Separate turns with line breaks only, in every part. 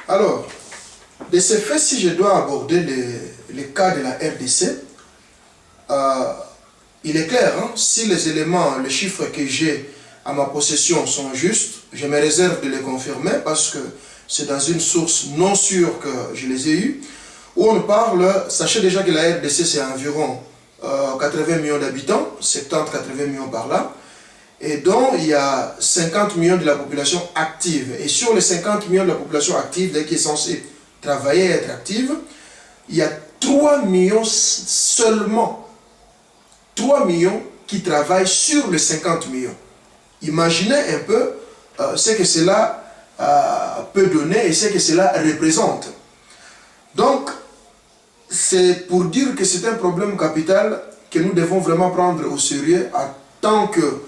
Alors, de ce fait, si je dois aborder les cas de la RDC, il est clair, hein, si les éléments, les chiffres que j'ai à ma possession sont justes, je me réserve de les confirmer parce que c'est dans une source non sûre que je les ai eus, où on parle, sachez déjà que la RDC c'est environ 80 millions d'habitants, 70-80 millions par là, et dont il y a 50 millions de la population active. Et sur les 50 millions de la population active, qui est censée travailler et être active, il y a 3 millions seulement, 3 millions qui travaillent sur les 50 millions. Imaginez un peu ce que cela peut donner et ce que cela représente. Donc, c'est pour dire que c'est un problème capital que nous devons vraiment prendre au sérieux en tant que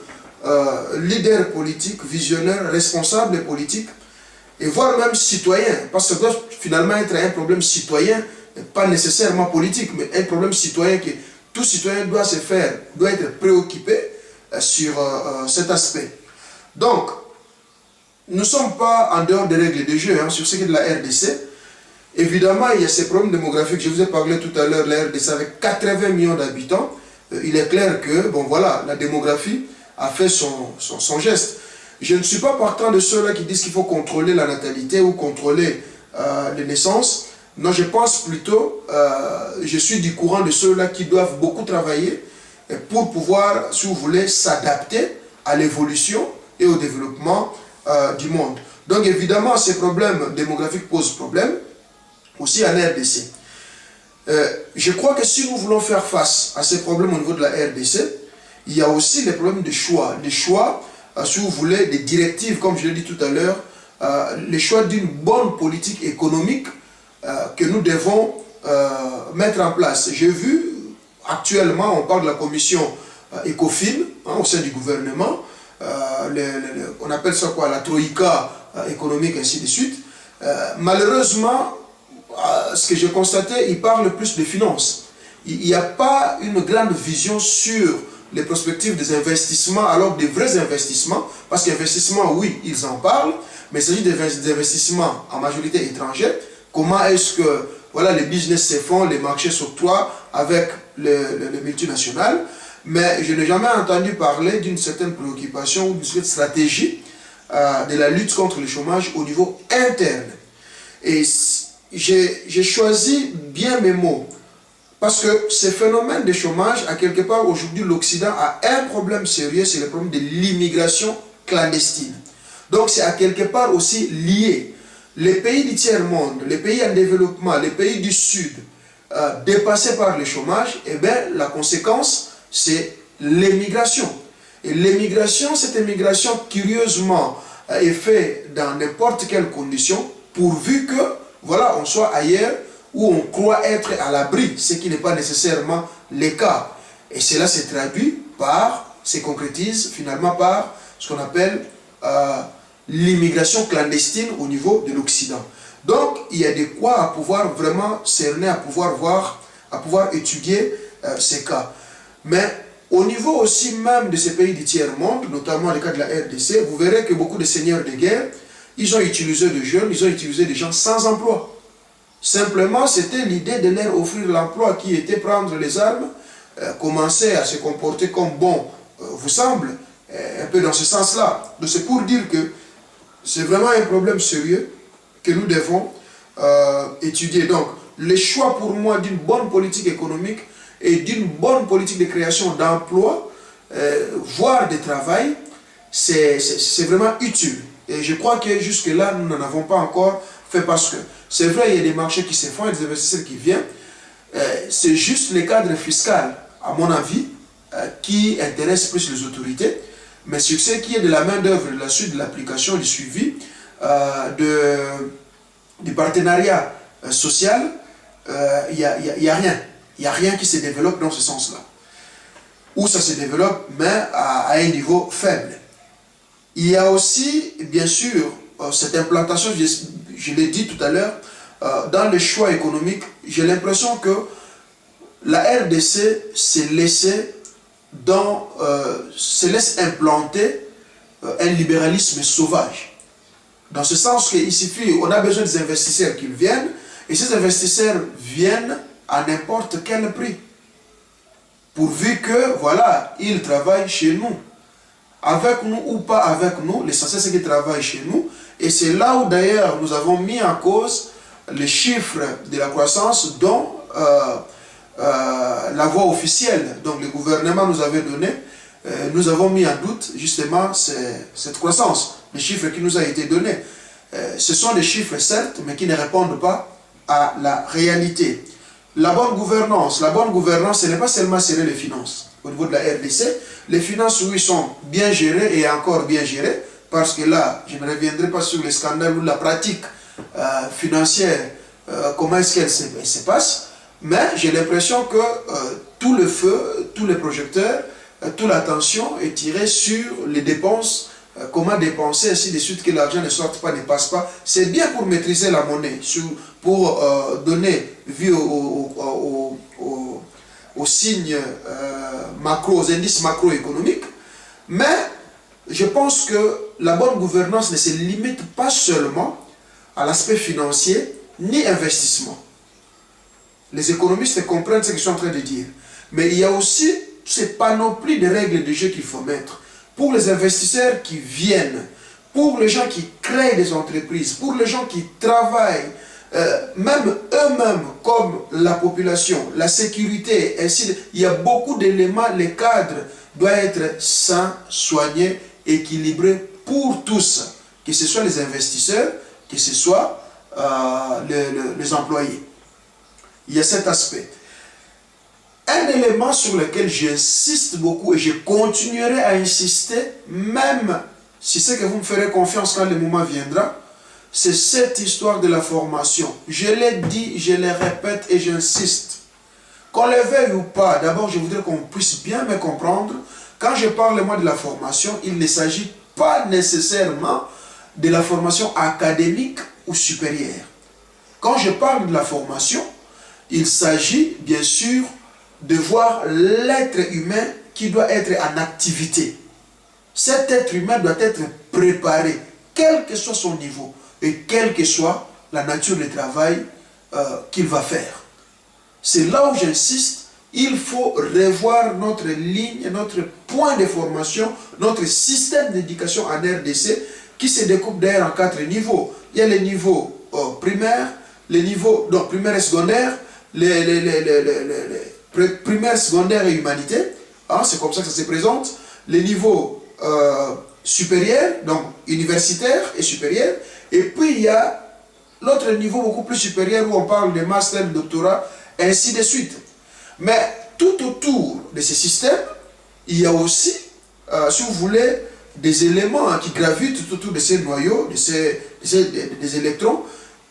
leader politique, visionnaire, responsable politique, et voire même citoyen, parce que ça doit finalement être un problème citoyen, pas nécessairement politique, mais un problème citoyen que tout citoyen doit se faire, doit être préoccupé sur cet aspect. Donc, nous ne sommes pas en dehors des règles de jeu sur ce qui est de la RDC. Évidemment, il y a ces problèmes démographiques. Je vous ai parlé tout à l'heure de la RDC avec 80 millions d'habitants. Il est clair que, bon voilà, la démographie a fait son geste. Je ne suis pas partant de ceux-là qui disent qu'il faut contrôler la natalité ou contrôler les naissances. Non, je pense plutôt, je suis du courant de ceux-là qui doivent beaucoup travailler pour pouvoir, si vous voulez, s'adapter à l'évolution et au développement du monde. Donc évidemment, ces problèmes démographiques posent problème, aussi en RDC. Je crois que si nous voulons faire face à ces problèmes au niveau de la RDC, il y a aussi les problèmes de choix. Les choix, si vous voulez, des directives, comme je l'ai dit tout à l'heure, les choix d'une bonne politique économique que nous devons mettre en place. J'ai vu, actuellement, on parle de la commission ECOFIN au sein du gouvernement, on appelle ça quoi, la troïka économique, ainsi de suite. Malheureusement, ce que j'ai constaté, il parle plus de finances. Il n'y a pas une grande vision sur les perspectives des investissements, alors des vrais investissements, parce qu'investissement, oui, ils en parlent, mais il s'agit des investissements en majorité étrangers. Comment est-ce que voilà, les business se font, les marchés s'octroient avec les multinationales, mais je n'ai jamais entendu parler d'une certaine préoccupation ou d'une certaine stratégie de la lutte contre le chômage au niveau interne. Et j'ai choisi bien mes mots, parce que ce phénomène de chômage, à quelque part aujourd'hui, l'Occident a un problème sérieux, c'est le problème de l'immigration clandestine. Donc c'est à quelque part aussi lié. Les pays du tiers-monde, les pays en développement, les pays du Sud, dépassés par le chômage, eh bien, la conséquence, c'est l'émigration. Et l'émigration, cette émigration, curieusement, est faite dans n'importe quelle condition, pourvu que, voilà, on soit ailleurs, où on croit être à l'abri, ce qui n'est pas nécessairement le cas. Et cela se traduit par, se concrétise finalement par ce qu'on appelle l'immigration clandestine au niveau de l'Occident. Donc, il y a de quoi à pouvoir vraiment cerner, à pouvoir voir, à pouvoir étudier ces cas. Mais au niveau aussi même de ces pays du tiers-monde, notamment le cas de la RDC, vous verrez que beaucoup de seigneurs de guerre, ils ont utilisé des jeunes, ils ont utilisé des gens sans emploi. Simplement, c'était l'idée de leur offrir l'emploi qui était prendre les armes, commencer à se comporter comme bon vous semble, un peu dans ce sens-là. Donc c'est pour dire que c'est vraiment un problème sérieux que nous devons étudier. Donc, le choix pour moi d'une bonne politique économique et d'une bonne politique de création d'emplois, voire de travail, c'est vraiment utile. Et je crois que jusque-là, nous n'en avons pas encore fait parce que c'est vrai, il y a des marchés qui se font, il y a des investisseurs qui viennent. C'est juste le cadre fiscal, à mon avis, qui intéresse plus les autorités. Mais sur ce qui est de la main-d'œuvre, de la suite de l'application, du suivi, du partenariat social, il n'y a rien. Il n'y a rien qui se développe dans ce sens-là. Ou ça se développe, mais à un niveau faible. Il y a aussi, bien sûr, cette implantation, je l'ai dit tout à l'heure, dans les choix économiques, j'ai l'impression que la RDC se laisse implanter un libéralisme sauvage. Dans ce sens qu'il suffit, on a besoin des investisseurs qui viennent, et ces investisseurs viennent à n'importe quel prix. Pourvu que, voilà, ils travaillent chez nous. Avec nous ou pas avec nous, l'essentiel c'est qu'ils travaillent chez nous. Et c'est là où d'ailleurs nous avons mis en cause les chiffres de la croissance dont la voie officielle, donc le gouvernement nous avait donné, nous avons mis en doute justement cette croissance, les chiffres qui nous ont été donnés. Ce sont des chiffres certes, mais qui ne répondent pas à la réalité. La bonne gouvernance, ce n'est pas seulement serrer les finances. Au niveau de la RDC, les finances, oui, sont bien gérées et encore bien gérées, parce que là, je ne reviendrai pas sur les scandales ou la pratique financière, comment est-ce qu'elle se passe, mais j'ai l'impression que tout le feu, tous les projecteurs, toute l'attention est tirée sur les dépenses, comment dépenser, ainsi de suite, que l'argent ne sorte pas, ne passe pas. C'est bien pour maîtriser la monnaie, pour donner vie aux signes macro, aux indices macroéconomiques, mais je pense que la bonne gouvernance ne se limite pas seulement à l'aspect financier ni investissement. Les économistes comprennent ce que je suis en train de dire, mais il y a aussi ces panoplies de règles de jeu qu'il faut mettre pour les investisseurs qui viennent, pour les gens qui créent des entreprises, pour les gens qui travaillent, même eux-mêmes, comme la population, la sécurité, ainsi il y a beaucoup d'éléments. Le cadre doit être sain, soigné, équilibré pour tous, que ce soit les investisseurs, que ce soit les employés. Il y a cet aspect. Un élément sur lequel j'insiste beaucoup et je continuerai à insister, même si c'est que vous me ferez confiance quand le moment viendra, c'est cette histoire de la formation. Je l'ai dit, je le répète et j'insiste. Qu'on le veuille ou pas, d'abord je voudrais qu'on puisse bien me comprendre. Quand je parle moi de la formation, il ne s'agit pas nécessairement de la formation académique ou supérieure. Quand je parle de la formation, il s'agit bien sûr de voir l'être humain qui doit être en activité. Cet être humain doit être préparé, quel que soit son niveau et quelle que soit la nature du travail qu'il va faire. C'est là où j'insiste, il faut revoir notre ligne, notre point de formation, notre système d'éducation en RDC qui se découpe d'ailleurs en 4 niveaux. Il y a les niveaux primaires, les niveaux primaire et secondaire, primaire, secondaire et humanité, hein, c'est comme ça que ça se présente. Les niveaux supérieurs, donc universitaire et supérieur, et puis il y a l'autre niveau beaucoup plus supérieur où on parle de master, de doctorat, ainsi de suite. Mais tout autour de ce système, il y a aussi, si vous voulez, des éléments qui gravitent tout autour de ces noyaux, des électrons,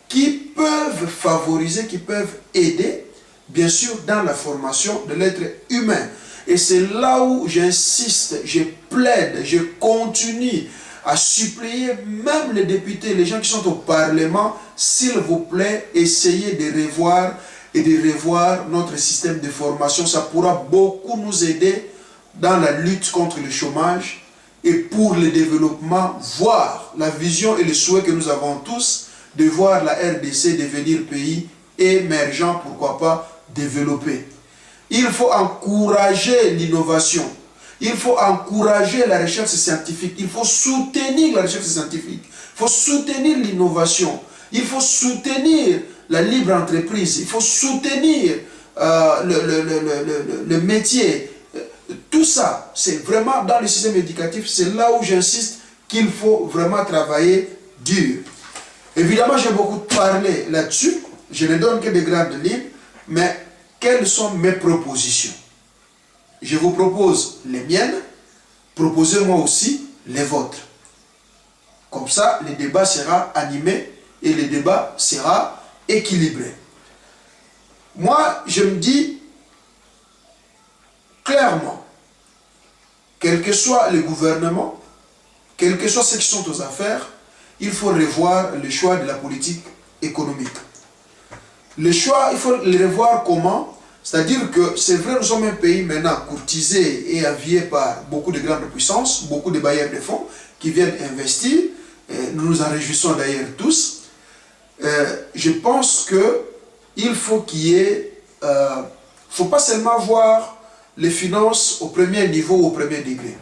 qui peuvent favoriser, qui peuvent aider, bien sûr, dans la formation de l'être humain. Et c'est là où j'insiste, je plaide, je continue à supplier même les députés, les gens qui sont au Parlement, s'il vous plaît, essayez de revoir et de revoir notre système de formation. Ça pourra beaucoup nous aider dans la lutte contre le chômage et pour le développement, voire la vision et le souhait que nous avons tous de voir la RDC devenir pays émergent, pourquoi pas développé. Il faut encourager l'innovation. Il faut encourager la recherche scientifique. Il faut soutenir la recherche scientifique. Il faut soutenir l'innovation. Il faut soutenir la libre entreprise. Il faut soutenir le métier. Tout ça, c'est vraiment dans le système éducatif. C'est là où j'insiste qu'il faut vraiment travailler dur. Évidemment, j'ai beaucoup parlé là-dessus. Je ne donne que des grandes lignes. Mais quelles sont mes propositions? Je vous propose les miennes, proposez-moi aussi les vôtres. Comme ça, le débat sera animé et le débat sera équilibré. Moi, je me dis clairement, quel que soit le gouvernement, quels que soient ceux qui sont aux affaires, il faut revoir le choix de la politique économique. Le choix, il faut le revoir comment? C'est-à-dire que c'est vrai, nous sommes un pays maintenant courtisé et avié par beaucoup de grandes puissances, beaucoup de bailleurs de fonds qui viennent investir. nous nous en réjouissons d'ailleurs tous. Je pense qu'il faut qu'il y ait... faut pas seulement voir les finances au premier niveau, au premier degré.